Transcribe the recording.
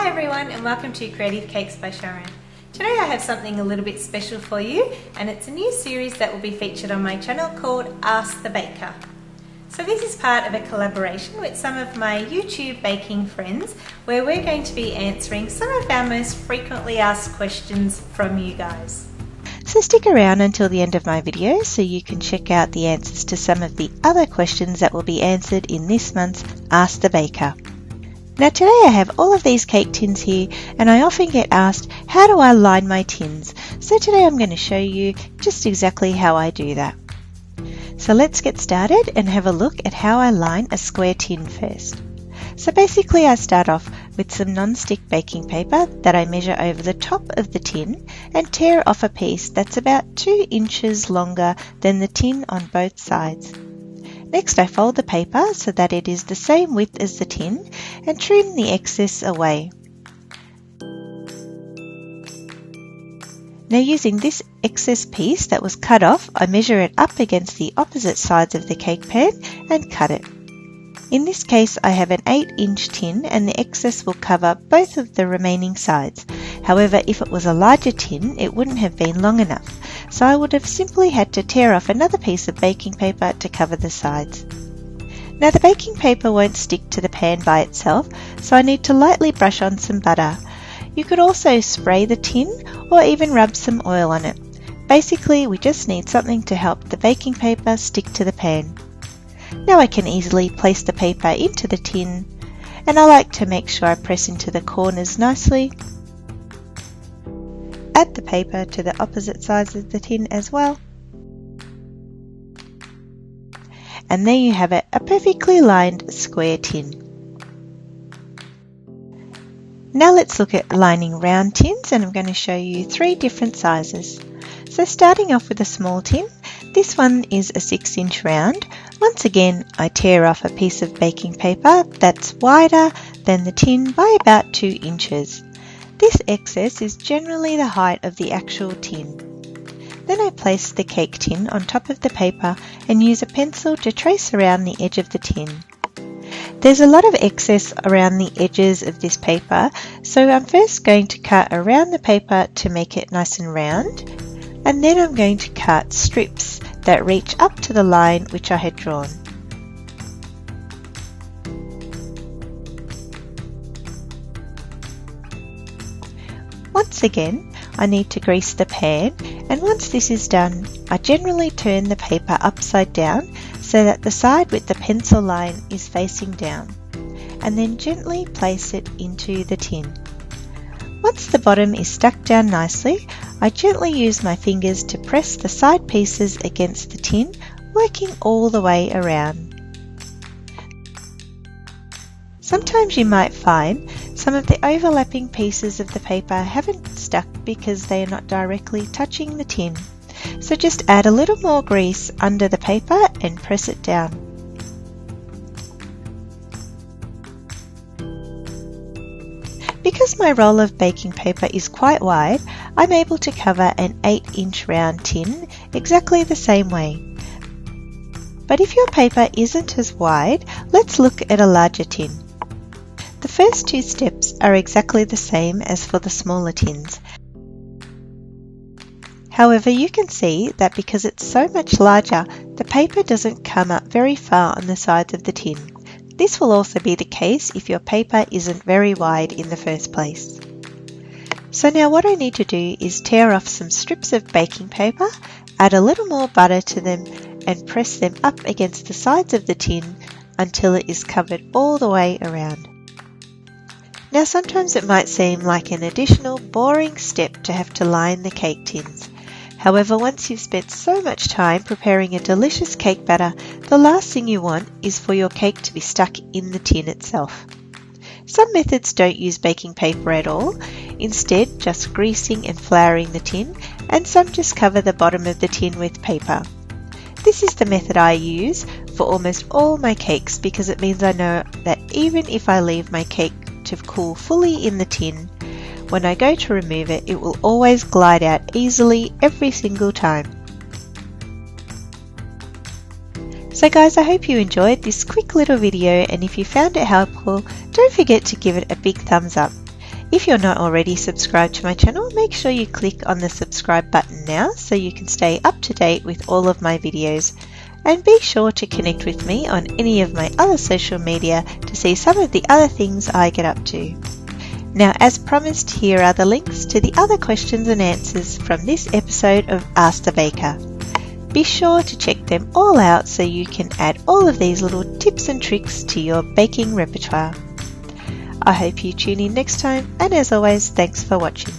Hi everyone and welcome to Creative Cakes by Sharon. Today I have something a little bit special for you, and it's a new series that will be featured on my channel called Ask the Baker. So this is part of a collaboration with some of my YouTube baking friends where we're going to be answering some of our most frequently asked questions from you guys. So stick around until the end of my video so you can check out the answers to some of the other questions that will be answered in this month's Ask the Baker. Now today I have all of these cake tins here, and I often get asked, how do I line my tins? So today I'm going to show you just exactly how I do that. So let's get started and have a look at how I line a square tin first. So basically I start off with some non-stick baking paper that I measure over the top of the tin and tear off a piece that's about 2 inches longer than the tin on both sides. Next I fold the paper so that it is the same width as the tin and trim the excess away. Now using this excess piece that was cut off, I measure it up against the opposite sides of the cake pan and cut it. In this case I have an 8-inch tin and the excess will cover both of the remaining sides. However, if it was a larger tin it wouldn't have been long enough, so I would have simply had to tear off another piece of baking paper to cover the sides. Now the baking paper won't stick to the pan by itself, so I need to lightly brush on some butter. You could also spray the tin or even rub some oil on it. Basically we just need something to help the baking paper stick to the pan. Now I can easily place the paper into the tin, and I like to make sure I press into the corners nicely. Add the paper to the opposite sides of the tin as well. And there you have it, a perfectly lined square tin. Now let's look at lining round tins, and I'm going to show you 3 different sizes. So starting off with a small tin, this one is a 6-inch round. Once again, I tear off a piece of baking paper that's wider than the tin by about 2 inches. This excess is generally the height of the actual tin. Then I place the cake tin on top of the paper and use a pencil to trace around the edge of the tin. There's a lot of excess around the edges of this paper, so I'm first going to cut around the paper to make it nice and round, and then I'm going to cut strips that reach up to the line which I had drawn. Once again, I need to grease the pan, and once this is done, I generally turn the paper upside down so that the side with the pencil line is facing down, and then gently place it into the tin. Once the bottom is stuck down nicely, I gently use my fingers to press the side pieces against the tin, working all the way around. Sometimes you might find some of the overlapping pieces of the paper haven't stuck because they are not directly touching the tin. So just add a little more grease under the paper and press it down. Because my roll of baking paper is quite wide, I'm able to cover an 8-inch round tin exactly the same way. But if your paper isn't as wide, let's look at a larger tin. The first 2 steps are exactly the same as for the smaller tins. However, you can see that because it's so much larger, the paper doesn't come up very far on the sides of the tin. This will also be the case if your paper isn't very wide in the first place. So now what I need to do is tear off some strips of baking paper, add a little more butter to them, and press them up against the sides of the tin until it is covered all the way around. Now sometimes it might seem like an additional boring step to have to line the cake tins. However, once you've spent so much time preparing a delicious cake batter, the last thing you want is for your cake to be stuck in the tin itself. Some methods don't use baking paper at all, instead just greasing and flouring the tin, and some just cover the bottom of the tin with paper. This is the method I use for almost all my cakes because it means I know that even if I leave my cake to cool fully in the tin, when I go to remove it, it will always glide out easily every single time. So guys, I hope you enjoyed this quick little video, and if you found it helpful, don't forget to give it a big thumbs up. If you're not already subscribed to my channel, make sure you click on the subscribe button now so you can stay up to date with all of my videos. And be sure to connect with me on any of my other social media to see some of the other things I get up to. Now, as promised, here are the links to the other questions and answers from this episode of Ask the Baker. Be sure to check them all out so you can add all of these little tips and tricks to your baking repertoire. I hope you tune in next time, and as always, thanks for watching.